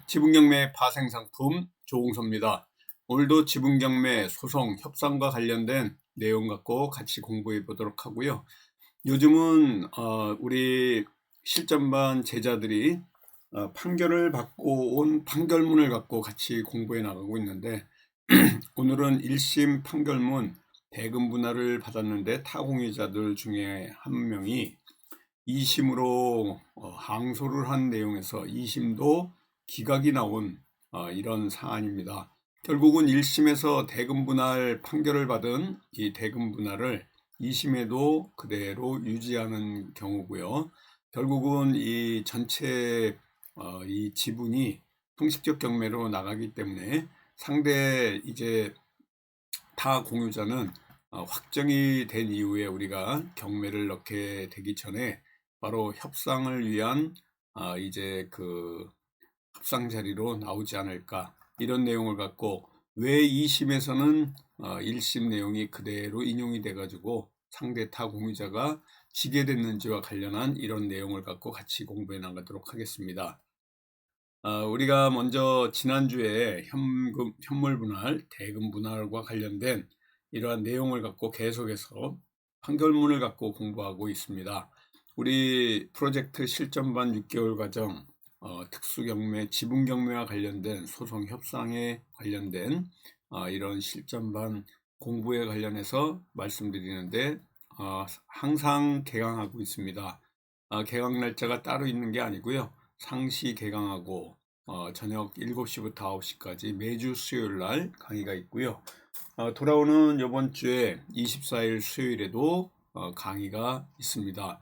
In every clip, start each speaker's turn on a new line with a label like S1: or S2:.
S1: 지분경매 파생상품 조홍서입니다. 오늘도 지분경매 소송 협상과 관련된 내용 갖고 같이 공부해 보도록 하고요. 요즘은 우리 실전반 제자들이 판결을 받고 온 판결문을 갖고 같이 공부해 나가고 있는데 오늘은 1심 판결문 대금 분할을 받았는데 타공유자들 중에 한 명이 2심으로 항소를 한 내용에서 2심도 기각이 나온 이런 사안입니다. 결국은 1심에서 대금 분할 판결을 받은 이 대금 분할을 2심에도 그대로 유지하는 경우고요. 결국은 이 전체 이 지분이 통식적 경매로 나가기 때문에 상대 이제 타 공유자는 확정이 된 이후에 우리가 경매를 넣게 되기 전에 바로 협상을 위한 이제 그 협상 자리로 나오지 않을까, 이런 내용을 갖고 왜 2심에서는 1심 내용이 그대로 인용이 돼 가지고 상대 타 공유자가 지게 됐는지와 관련한 이런 내용을 갖고 같이 공부해 나가도록 하겠습니다. 우리가 먼저 지난주에 현물 분할, 대금 분할과 관련된 이러한 내용을 갖고 계속해서 판결문을 갖고 공부하고 있습니다. 우리 프로젝트 실전반 6개월 과정 특수경매, 지분경매와 관련된 소송 협상에 관련된 이런 실전반 공부에 관련해서 말씀드리는데 항상 개강하고 있습니다. 개강 날짜가 따로 있는 게 아니고요. 상시 개강하고 저녁 7시부터 9시까지 매주 수요일 날 강의가 있고요. 돌아오는 이번 주에 24일 수요일에도 강의가 있습니다.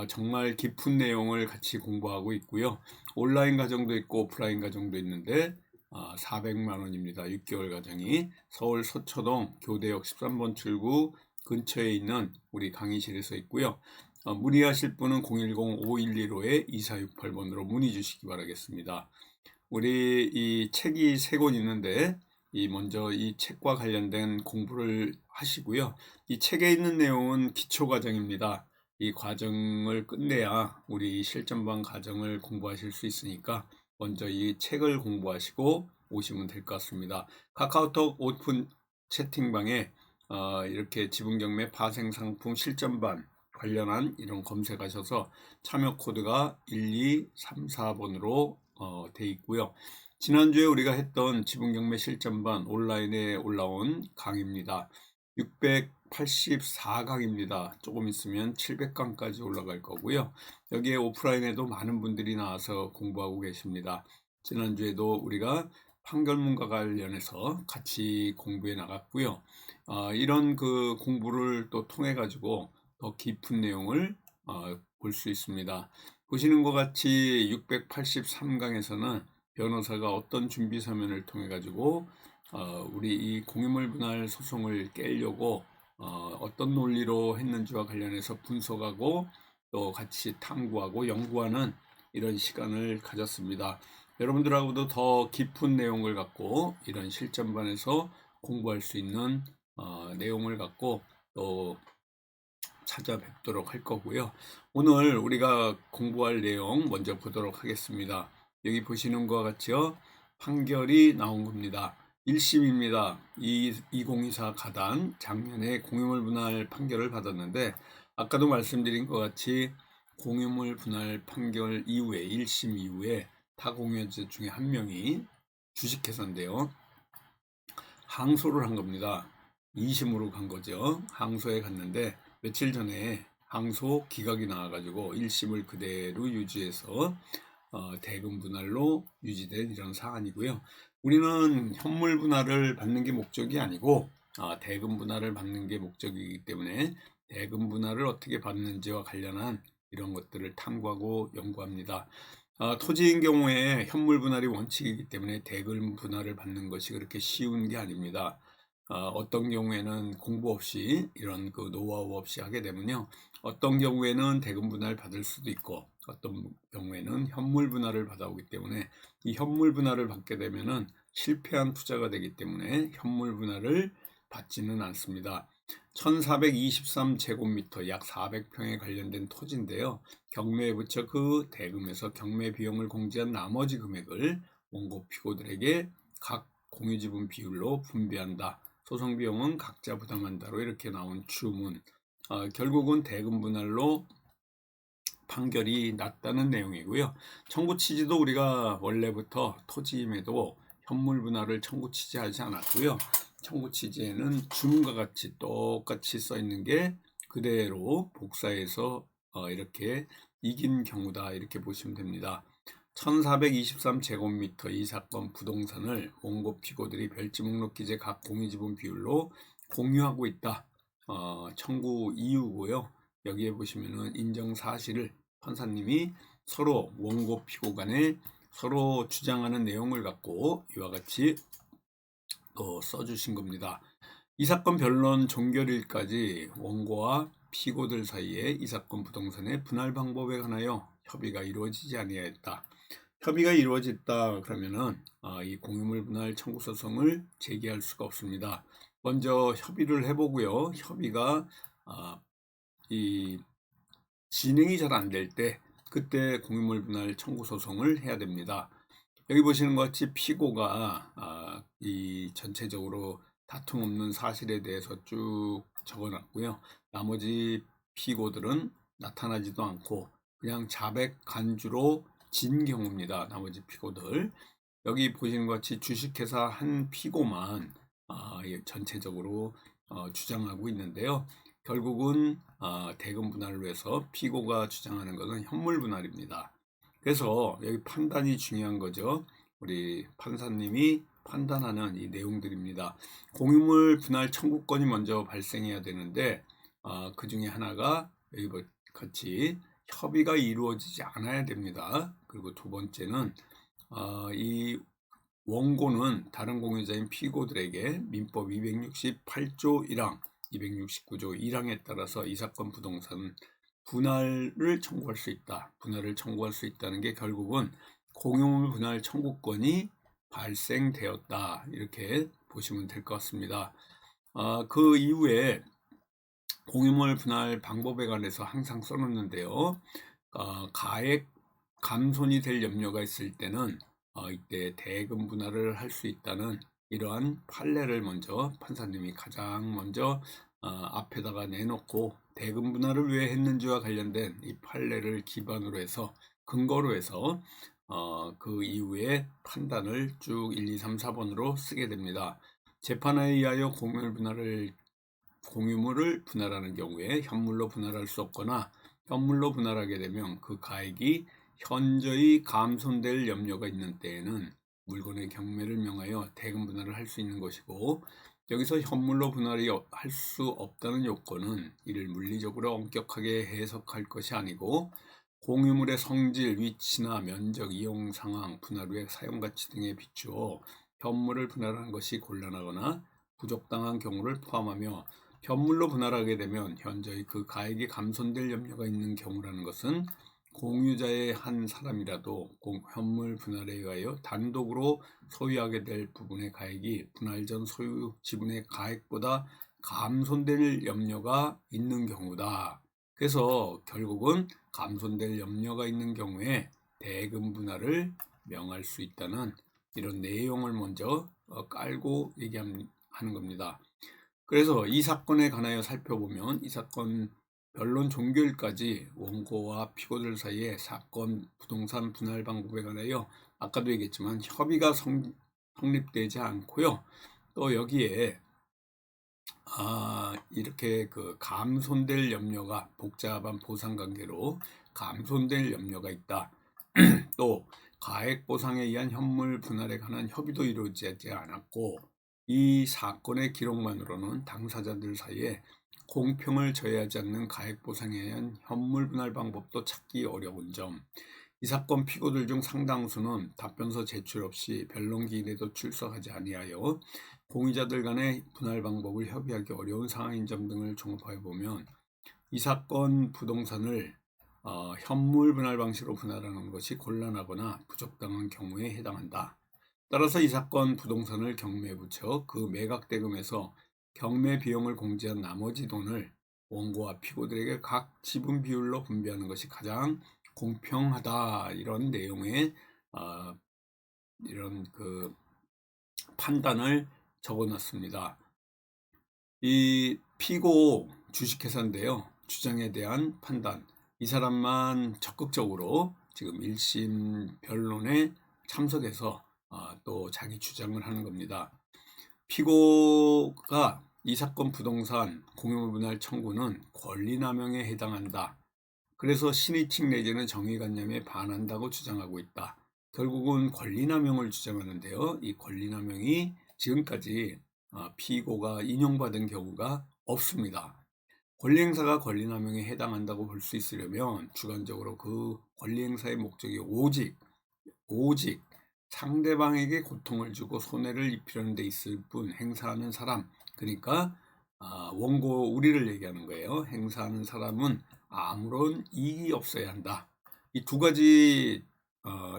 S1: 정말 깊은 내용을 같이 공부하고 있고요. 온라인 과정도 있고 오프라인 과정도 있는데 400만 원입니다. 6개월 과정이 서울 서초동 교대역 13번 출구 근처에 있는 우리 강의실에서 있고요. 문의하실 분은 010-5115-2468번으로 문의 주시기 바라겠습니다. 우리 이 책이 3권 있는데 먼저 이 책과 관련된 공부를 하시고요. 이 책에 있는 내용은 기초 과정입니다. 이 과정을 끝내야 우리 실전반 과정을 공부하실 수 있으니까 먼저 이 책을 공부하시고 오시면 될 것 같습니다. 카카오톡 오픈 채팅방에 이렇게 지분경매 파생상품 실전반 관련한 이런 검색하셔서 참여 코드가 1234번으로 돼 있고요. 지난주에 우리가 했던 지분경매 실전반 온라인에 올라온 강의입니다. 684강입니다. 조금 있으면 700강까지 올라갈 거고요. 여기에 오프라인에도 많은 분들이 나와서 공부하고 계십니다. 지난주에도 우리가 판결문과 관련해서 같이 공부해 나갔고요. 이런 그 공부를 또 통해 가지고 더 깊은 내용을 볼 수 있습니다. 보시는 것 같이 683강에서는 변호사가 어떤 준비 서면을 통해 가지고 우리 이 공유물 분할 소송을 깨려고 어떤 논리로 했는지와 관련해서 분석하고 또 같이 탐구하고 연구하는 이런 시간을 가졌습니다. 여러분들하고도 더 깊은 내용을 갖고 이런 실전반에서 공부할 수 있는 내용을 갖고 또 찾아뵙도록 할 거고요. 오늘 우리가 공부할 내용 먼저 보도록 하겠습니다. 여기 보시는 것과 같이요. 판결이 나온 겁니다. 1심입니다. 2024 가단 작년에 공유물 분할 판결을 받았는데 아까도 말씀드린 것 같이 공유물 분할 판결 이후에 1심 이후에 타공유자 중에 한 명이 주식회사인데요. 항소를 한 겁니다. 2심으로 간 거죠. 항소에 갔는데 며칠 전에 항소 기각이 나와가지고 1심을 그대로 유지해서 대금 분할로 유지된 이런 사안이고요. 우리는 현물 분할을 받는 게 목적이 아니고 대금 분할을 받는 게 목적이기 때문에 대금 분할을 어떻게 받는지와 관련한 이런 것들을 탐구하고 연구합니다. 토지인 경우에 현물 분할이 원칙이기 때문에 대금 분할을 받는 것이 그렇게 쉬운 게 아닙니다. 어떤 경우에는 공부 없이 이런 그 노하우 없이 하게 되면요. 어떤 경우에는 대금 분할 받을 수도 있고 어떤 경우에는 현물 분할을 받아오기 때문에 이 현물 분할을 받게 되면은 실패한 투자가 되기 때문에 현물 분할을 받지는 않습니다. 1423제곱미터 약 400평에 관련된 토지인데요. 경매에 붙여 그 대금에서 경매 비용을 공제한 나머지 금액을 원고 피고들에게 각 공유지분 비율로 분배한다. 소송 비용은 각자 부담한다로 이렇게 나온 주문. 결국은 대금 분할로 판결이 났다는 내용이고요. 청구 취지도 우리가 원래부터 토지임에도 현물 분할을 청구 취지하지 않았고요. 청구 취지에는 주문과 같이 똑같이 써 있는 게 그대로 복사해서 이렇게 이긴 경우다 이렇게 보시면 됩니다. 1423제곱미터 이 사건 부동산을 원고 피고들이 별지 목록 기재 각 공유지분 비율로 공유하고 있다. 청구 이유고요. 여기에 보시면은 인정 사실을 판사님이 서로 원고 피고 간에 서로 주장하는 내용을 갖고 이와 같이 또 써주신 겁니다. 이 사건 변론 종결일까지 원고와 피고들 사이에 이 사건 부동산의 분할 방법에 관하여 협의가 이루어지지 아니하였다. 협의가 이루어졌다 그러면은 이 공유물 분할 청구 소송을 제기할 수가 없습니다. 먼저 협의를 해보고요. 협의가 이 진행이 잘 안 될 때 그때 공유물 분할 청구 소송을 해야 됩니다. 여기 보시는 것 같이 피고가 이 전체적으로 다툼 없는 사실에 대해서 쭉 적어놨고요. 나머지 피고들은 나타나지도 않고 그냥 자백 간주로 진 경우입니다. 나머지 피고들. 여기 보시는 것 같이 주식회사 한 피고만 전체적으로 주장하고 있는데요. 결국은 대금 분할로 해서 피고가 주장하는 것은 현물 분할입니다. 그래서 여기 판단이 중요한 거죠. 우리 판사님이 판단하는 이 내용들입니다. 공유물 분할 청구권이 먼저 발생해야 되는데 그 중에 하나가 여기 같이 협의가 이루어지지 않아야 됩니다. 그리고 두 번째는 이 원고는 다른 공유자인 피고들에게 민법 268조 1항, 269조 1항에 따라서 이 사건 부동산 분할을 청구할 수 있다. 분할을 청구할 수 있다는 게 결국은 공유물 분할 청구권이 발생되었다. 이렇게 보시면 될 것 같습니다. 그 이후에 공유물 분할 방법에 관해서 항상 써놓는데요. 가액 감손이 될 염려가 있을 때는 이때 대금 분할을 할 수 있다는 이러한 판례를 먼저 판사님이 가장 먼저 앞에다가 내놓고 대금 분할을 왜 했는지와 관련된 이 판례를 기반으로 해서 근거로 해서 그 이후에 판단을 쭉 1, 2, 3, 4번으로 쓰게 됩니다. 재판에 의하여 공유물을 분할하는 경우에 현물로 분할할 수 없거나 현물로 분할하게 되면 그 가액이 현저히 감손될 염려가 있는 때에는 물건의 경매를 명하여 대금 분할을 할 수 있는 것이고, 여기서 현물로 분할이 할 수 없다는 요건은 이를 물리적으로 엄격하게 해석할 것이 아니고 공유물의 성질, 위치나 면적, 이용 상황, 분할 후의 사용 가치 등에 비추어 현물을 분할하는 것이 곤란하거나 부적당한 경우를 포함하며, 현물로 분할하게 되면 현저히 그 가액이 감손될 염려가 있는 경우라는 것은 공유자의 한 사람이라도 현물 분할에 의하여 단독으로 소유하게 될 부분의 가액이 분할 전 소유 지분의 가액보다 감손될 염려가 있는 경우다. 그래서 결국은 감손될 염려가 있는 경우에 대금 분할을 명할 수 있다는 이런 내용을 먼저 깔고 얘기하는 겁니다. 그래서 이 사건에 관하여 살펴보면 이 사건 변론 종결까지 원고와 피고들 사이에 사건 부동산 분할 방법에 관하여 아까도 얘기했지만 협의가 성립되지 않고요. 또 여기에 이렇게 그 감손될 염려가 복잡한 보상 관계로 감손될 염려가 있다. 또 가액 보상에 의한 현물 분할에 관한 협의도 이루어지지 않았고, 이 사건의 기록만으로는 당사자들 사이에 공평을 저해하지 않는 가액 보상에 의한 현물 분할 방법도 찾기 어려운 점, 이 사건 피고들 중 상당수는 답변서 제출 없이 변론 기일에도 출석하지 아니하여 공유자들 간의 분할 방법을 협의하기 어려운 상황인 점 등을 종합해 보면 이 사건 부동산을 현물 분할 방식으로 분할하는 것이 곤란하거나 부적당한 경우에 해당한다. 따라서 이 사건 부동산을 경매에 붙여 그 매각 대금에서 경매 비용을 공제한 나머지 돈을 원고와 피고들에게 각 지분 비율로 분배하는 것이 가장 공평하다. 이런 내용의 이런 그 판단을 적어놨습니다. 이 피고 주식회사인데요. 주장에 대한 판단. 이 사람만 적극적으로 지금 1심 변론에 참석해서 또 자기 주장을 하는 겁니다. 피고가 이 사건 부동산 공유분할 청구는 권리남용에 해당한다. 그래서 신의칙 내지는 정의관념에 반한다고 주장하고 있다. 결국은 권리남용을 주장하는데요. 이 권리남용이 지금까지 피고가 인용받은 경우가 없습니다. 권리행사가 권리남용에 해당한다고 볼 수 있으려면 주관적으로 그 권리행사의 목적이 오직 상대방에게 고통을 주고 손해를 입히려는 데 있을 뿐 행사하는 사람, 그러니까 원고 우리를 얘기하는 거예요. 행사하는 사람은 아무런 이익이 없어야 한다. 이 두 가지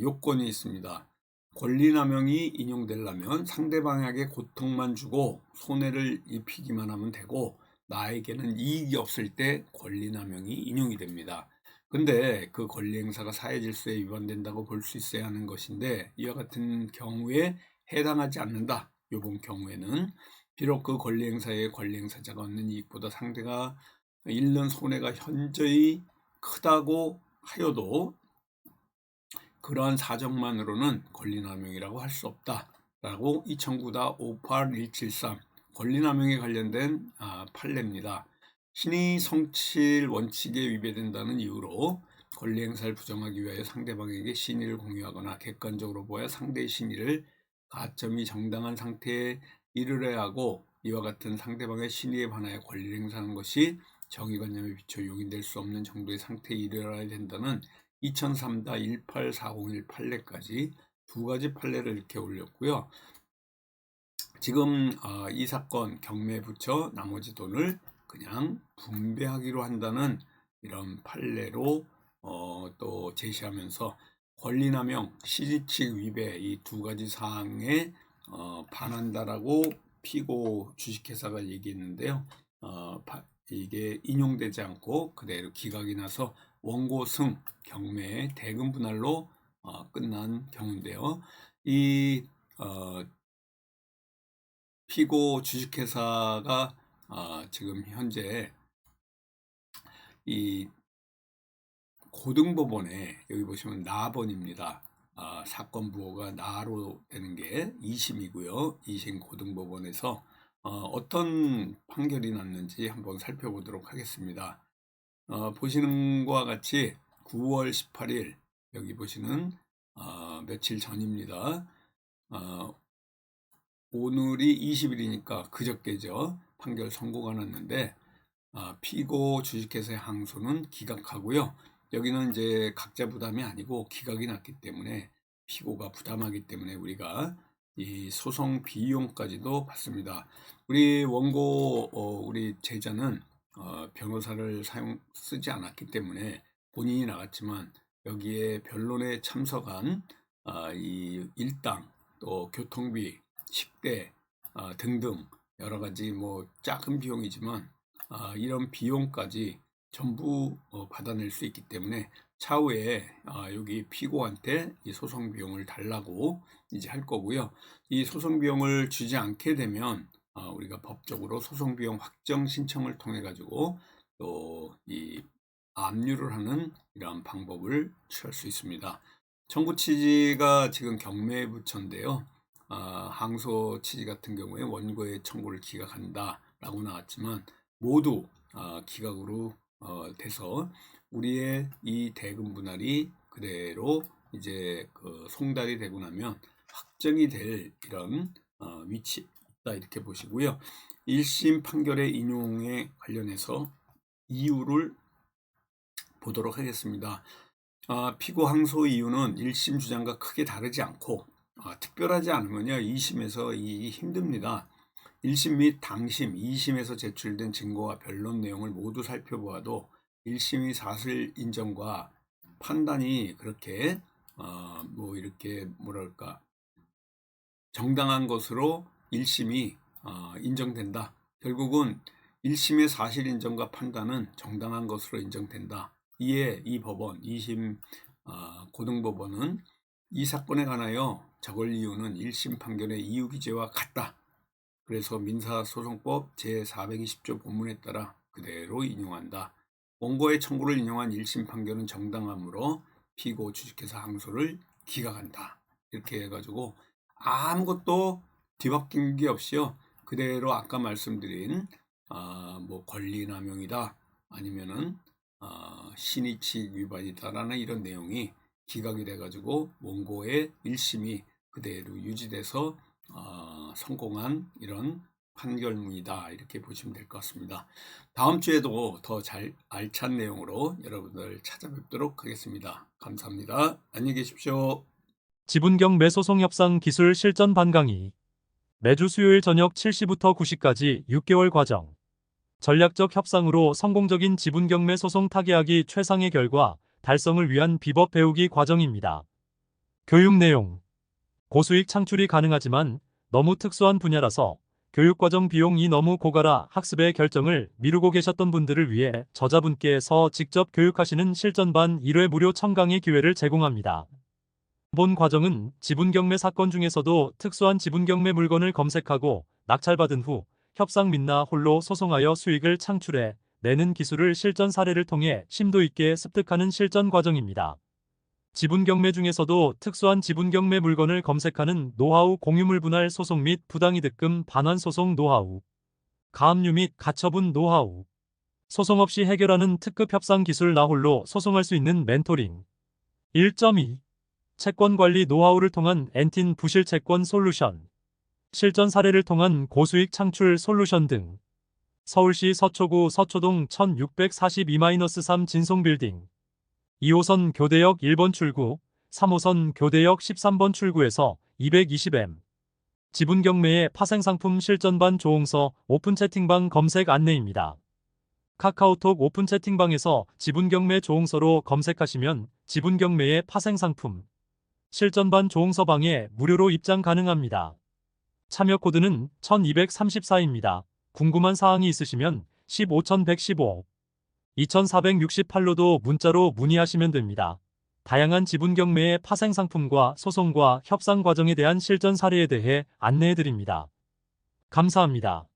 S1: 요건이 있습니다. 권리남용이 인용되려면 상대방에게 고통만 주고 손해를 입히기만 하면 되고 나에게는 이익이 없을 때 권리남용이 인용이 됩니다. 근데 그 권리행사가 사회질서에 위반된다고 볼 수 있어야 하는 것인데 이와 같은 경우에 해당하지 않는다. 이번 경우에는 비록 그 권리행사의 권리행사자가 얻는 이익보다 상대가 잃는 손해가 현저히 크다고 하여도 그러한 사정만으로는 권리남용이라고 할 수 없다라고 2009-58173 권리남용에 관련된 판례입니다. 신의 성취일 원칙에 위배된다는 이유로 권리행사를 부정하기 위하여 상대방에게 신의를 공유하거나 객관적으로 보아 상대의 신의를 가점이 정당한 상태에 이르러야 하고 이와 같은 상대방의 신의에 반하여 권리를 행사하는 것이 정의관념에 비춰 용인될 수 없는 정도의 상태에 이르러야 된다는 2003-184018 판례까지 두 가지 판례를 이렇게 올렸고요. 지금 이 사건 경매에 붙여 나머지 돈을 그냥 분배하기로 한다는 이런 판례로 또 제시하면서 권리남용, 시지칙 위배 이 두 가지 사항에 반한다라고 피고 주식회사가 얘기했는데요. 이게 인용되지 않고 그대로 기각이 나서 원고 승 경매의 대금 분할로 끝난 경우인데요. 이 피고 주식회사가 지금 현재 이 고등법원에 여기 보시면 나번입니다. 사건 부호가 나로 되는 게 2심이고요. 2심 고등법원에서 어떤 판결이 났는지 한번 살펴보도록 하겠습니다. 보시는 것과 같이 9월 18일 여기 보시는 며칠 전입니다. 오늘이 20일이니까 그저께죠. 판결 선고가 났는데 피고 주식회사의 항소는 기각하고요. 여기는 이제 각자 부담이 아니고 기각이 났기 때문에 피고가 부담하기 때문에 우리가 이 소송 비용까지도 받습니다. 우리 원고 우리 제자는 변호사를 쓰지 않았기 때문에 본인이 나갔지만 여기에 변론에 참석한 이 일당 또 교통비, 식대 등등 여러 가지 뭐 작은 비용이지만 이런 비용까지 전부 받아낼 수 있기 때문에 차후에 여기 피고한테 이 소송 비용을 달라고 이제 할 거고요. 이 소송 비용을 주지 않게 되면 우리가 법적으로 소송 비용 확정 신청을 통해 가지고 또 이 압류를 하는 이러한 방법을 취할 수 있습니다. 청구 취지가 지금 경매에 부처인데요. 항소 취지 같은 경우에 원고의 청구를 기각한다라고 나왔지만 모두 기각으로 돼서 우리의 이 대금 분할이 그대로 이제 그 송달이 되고 나면 확정이 될 이런 위치에 있다 이렇게 보시고요. 1심 판결의 인용에 관련해서 이유를 보도록 하겠습니다. 피고 항소 이유는 1심 주장과 크게 다르지 않고 특별하지 않으면요 2심에서 이익이 힘듭니다. 1심 및 당심, 2심에서 제출된 증거와 변론 내용을 모두 살펴보아도 1심의 사실 인정과 판단이 그렇게 뭐 이렇게 뭐랄까 정당한 것으로 1심이 인정된다. 결국은 1심의 사실 인정과 판단은 정당한 것으로 인정된다. 이에 이 법원 2심 고등법원은 이 사건에 관하여 적을 이유는 1심 판결의 이유기재와 같다. 그래서 민사소송법 제420조 본문에 따라 그대로 인용한다. 원고의 청구를 인용한 1심 판결은 정당하므로 피고 주식회사 항소를 기각한다. 이렇게 해가지고 아무것도 뒤바뀐 게 없이요. 그대로 아까 말씀드린 뭐 권리남용이다 아니면은 신의칙 위반이다라는 이런 내용이 기각이 돼가지고 원고의 1심이 그대로 유지돼서 성공한 이런 판결문이다 이렇게 보시면 될 것 같습니다. 다음 주에도 더 잘 알찬 내용으로 여러분들 찾아뵙도록 하겠습니다. 감사합니다. 안녕히 계십시오.
S2: 지분경매 소송 협상 기술 실전 반강의. 매주 수요일 저녁 7시부터 9시까지 6개월 과정. 전략적 협상으로 성공적인 지분경매 소송 타개하기 최상의 결과 달성을 위한 비법 배우기 과정입니다. 교육 내용. 고수익 창출이 가능하지만 너무 특수한 분야라서 교육과정 비용이 너무 고가라 학습의 결정을 미루고 계셨던 분들을 위해 저자분께서 직접 교육하시는 실전반 1회 무료 첨강의 기회를 제공합니다. 본 과정은 지분경매 사건 중에서도 특수한 지분경매 물건을 검색하고 낙찰받은 후 협상 및나 홀로 소송하여 수익을 창출해 내는 기술을 실전 사례를 통해 심도 있게 습득하는 실전 과정입니다. 지분경매 중에서도 특수한 지분경매 물건을 검색하는 노하우 공유물 분할 소송 및 부당이득금 반환 소송 노하우, 가압류 및 가처분 노하우, 소송 없이 해결하는 특급 협상 기술 나홀로 소송할 수 있는 멘토링. 1.2. 채권관리 노하우를 통한 엔틴 부실 채권 솔루션, 실전 사례를 통한 고수익 창출 솔루션 등. 서울시 서초구 서초동 1642-3 진송빌딩 2호선 교대역 1번 출구, 3호선 교대역 13번 출구에서 220M. 지분경매의 파생상품 실전반 조홍서 오픈 채팅방 검색 안내입니다. 카카오톡 오픈 채팅방에서 지분경매 조홍서로 검색하시면 지분경매의 파생상품 실전반 조홍서방에 무료로 입장 가능합니다. 참여 코드는 1234입니다. 궁금한 사항이 있으시면 15115, 2468로도 문자로 문의하시면 됩니다. 다양한 지분경매의 파생상품과 소송과 협상 과정에 대한 실전 사례에 대해 안내해드립니다. 감사합니다.